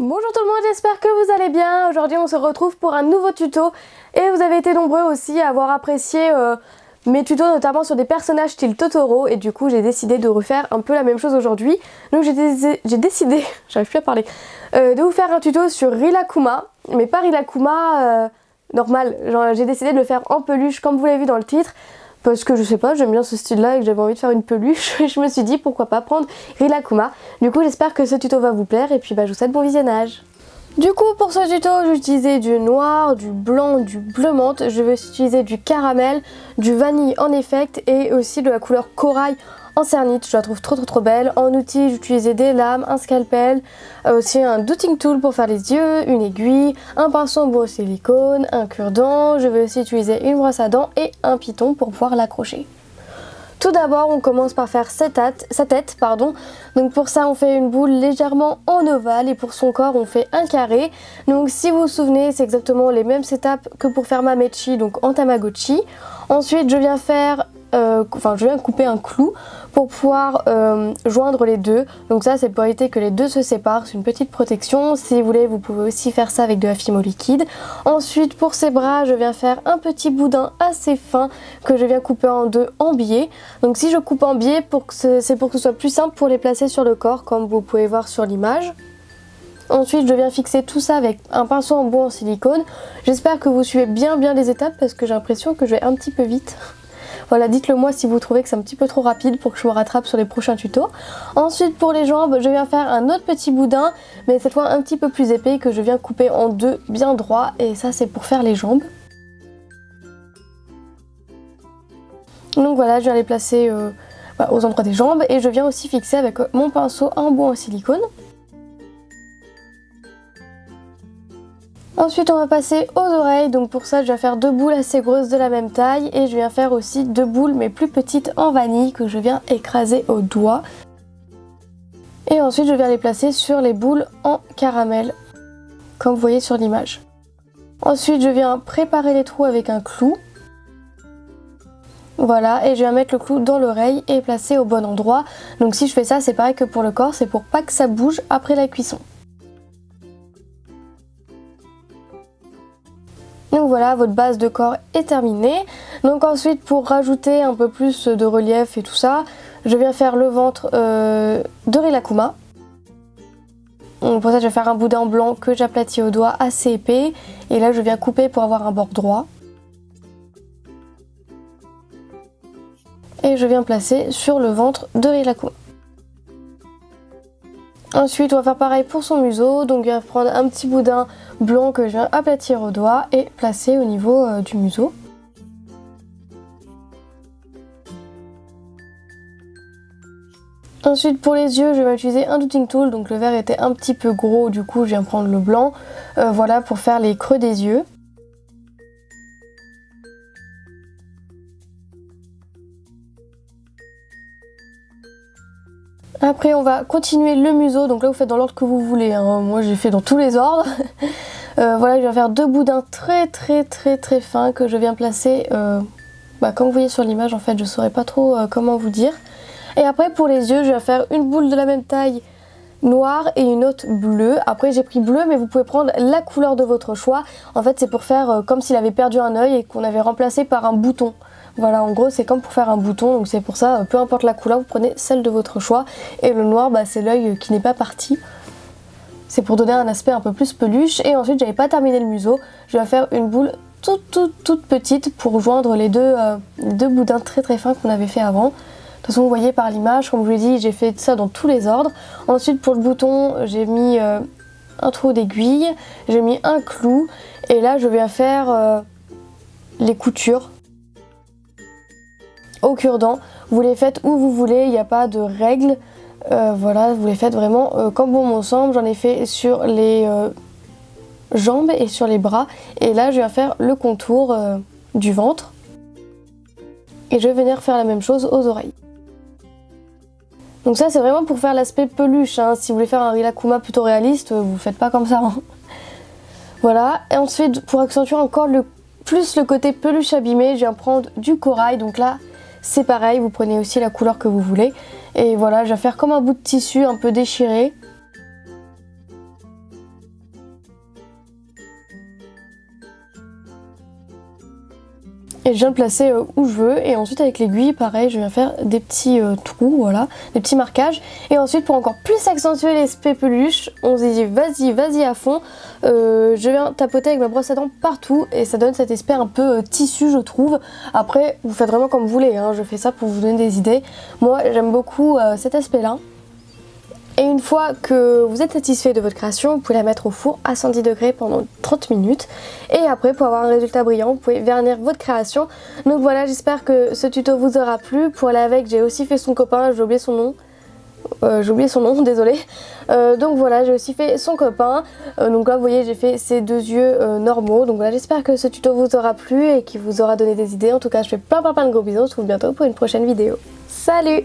Bonjour tout le monde, j'espère que vous allez bien. Aujourd'hui on se retrouve pour un nouveau tuto et vous avez été nombreux aussi à avoir apprécié mes tutos, notamment sur des personnages style Totoro, et du coup j'ai décidé de refaire un peu la même chose aujourd'hui. Donc j'ai décidé, j'arrive plus à parler, de vous faire un tuto sur Rilakkuma, mais pas Rilakkuma normal. J'ai décidé de le faire en peluche comme vous l'avez vu dans le titre. Parce que je sais pas, j'aime bien ce style là et que j'avais envie de faire une peluche. Je me suis dit pourquoi pas prendre Rilakkuma. Du coup j'espère que ce tuto va vous plaire et puis je vous souhaite bon visionnage. Du coup pour ce tuto j'ai utilisé du noir, du blanc, du bleu menthe. Je vais utiliser du caramel, du vanille en effect et aussi de la couleur corail en cernite. Je la trouve trop belle. En outil j'ai utilisé des lames, un scalpel, aussi un dotting tool pour faire les yeux, une aiguille, un pinceau en bois au silicone, un cure-dent. Je vais aussi utiliser une brosse à dents et un piton pour pouvoir l'accrocher. Tout d'abord on commence par faire sa tête. Donc pour ça on fait une boule légèrement en ovale et pour son corps on fait un carré. Donc si vous vous souvenez c'est exactement les mêmes étapes que pour faire ma mechi, donc en tamagotchi. Ensuite je viens couper un clou pour pouvoir joindre les deux. Donc ça c'est pour éviter que les deux se séparent, c'est une petite protection. Si vous voulez vous pouvez aussi faire ça avec de la fimo liquide. Ensuite pour ses bras je viens faire un petit boudin assez fin que je viens couper en deux en biais. Donc si je coupe en biais c'est pour que ce soit plus simple pour les placer sur le corps comme vous pouvez voir sur l'image. Ensuite je viens fixer tout ça avec un pinceau en bois en silicone. J'espère que vous suivez bien les étapes parce que j'ai l'impression que je vais un petit peu vite. Voilà, dites-le moi si vous trouvez que c'est un petit peu trop rapide pour que je me rattrape sur les prochains tutos. Ensuite pour les jambes, je viens faire un autre petit boudin, mais cette fois un petit peu plus épais que je viens couper en deux bien droit. Et ça c'est pour faire les jambes. Donc voilà, je viens les placer aux endroits des jambes et je viens aussi fixer avec mon pinceau en bois en silicone. Ensuite on va passer aux oreilles, donc pour ça je vais faire deux boules assez grosses de la même taille et je viens faire aussi deux boules mais plus petites en vanille que je viens écraser au doigt. Et ensuite je viens les placer sur les boules en caramel, comme vous voyez sur l'image. Ensuite je viens préparer les trous avec un clou. Voilà, et je viens mettre le clou dans l'oreille et placer au bon endroit. Donc si je fais ça c'est pareil que pour le corps, c'est pour pas que ça bouge après la cuisson. Donc voilà, votre base de corps est terminée. Donc ensuite pour rajouter un peu plus de relief et tout ça, je viens faire le ventre de Rilakkuma. Donc pour ça je vais faire un boudin blanc que j'aplatis au doigt assez épais. Et là je viens couper pour avoir un bord droit. Et je viens placer sur le ventre de Rilakkuma. Ensuite on va faire pareil pour son museau, donc je vais prendre un petit boudin blanc que je viens aplatir au doigt et placer au niveau du museau. Ensuite pour les yeux je vais utiliser un dotting tool, donc le vert était un petit peu gros du coup je viens prendre le blanc, voilà pour faire les creux des yeux. Après on va continuer le museau, donc là vous faites dans l'ordre que vous voulez, hein. Moi j'ai fait dans tous les ordres. Voilà, je vais faire deux boudins très fins que je viens placer, comme vous voyez sur l'image en fait, je saurais pas trop comment vous dire. Et après pour les yeux je vais faire une boule de la même taille noire et une autre bleue. Après j'ai pris bleu mais vous pouvez prendre la couleur de votre choix. En fait c'est pour faire comme s'il avait perdu un œil et qu'on avait remplacé par un bouton. Voilà, en gros c'est comme pour faire un bouton, donc c'est pour ça, peu importe la couleur, vous prenez celle de votre choix. Et le noir, c'est l'œil qui n'est pas parti. C'est pour donner un aspect un peu plus peluche. Et ensuite, j'avais pas terminé le museau, je vais faire une boule toute petite pour joindre les deux boudins très fins qu'on avait fait avant. De toute façon, vous voyez par l'image, comme je vous l'ai dit, j'ai fait ça dans tous les ordres. Ensuite, pour le bouton, j'ai mis un trou d'aiguille, j'ai mis un clou. Et là, je viens faire les coutures au cure-dent. Vous les faites où vous voulez, il n'y a pas de règles. Voilà, vous les faites vraiment comme bon me semble. J'en ai fait sur les jambes et sur les bras. Et là, je viens faire le contour du ventre. Et je vais venir faire la même chose aux oreilles. Donc ça, c'est vraiment pour faire l'aspect peluche, hein. Si vous voulez faire un Rilakkuma plutôt réaliste, vous faites pas comme ça, hein. Voilà, et ensuite, pour accentuer encore plus le côté peluche abîmé, je viens prendre du corail. Donc là, c'est pareil, vous prenez aussi la couleur que vous voulez. Et voilà, je vais faire comme un bout de tissu un peu déchiré. et je viens le placer où je veux. Et ensuite avec l'aiguille pareil je viens faire des petits trous, voilà, des petits marquages. Et ensuite pour encore plus accentuer l'aspect peluche, on se dit vas-y à fond. Je viens tapoter avec ma brosse à dents partout et ça donne cet aspect un peu tissu je trouve. Après vous faites vraiment comme vous voulez, hein. Je fais ça pour vous donner des idées. Moi j'aime beaucoup cet aspect là. Et une fois que vous êtes satisfait de votre création, vous pouvez la mettre au four à 110 degrés pendant 30 minutes. Et après, pour avoir un résultat brillant, vous pouvez vernir votre création. Donc voilà, j'espère que ce tuto vous aura plu. Pour aller avec, j'ai aussi fait son copain, j'ai oublié son nom. Désolée. Donc voilà, j'ai aussi fait son copain. Donc là, vous voyez, j'ai fait ses deux yeux normaux. Donc voilà, j'espère que ce tuto vous aura plu et qu'il vous aura donné des idées. En tout cas, je fais plein de gros bisous. On se retrouve bientôt pour une prochaine vidéo. Salut!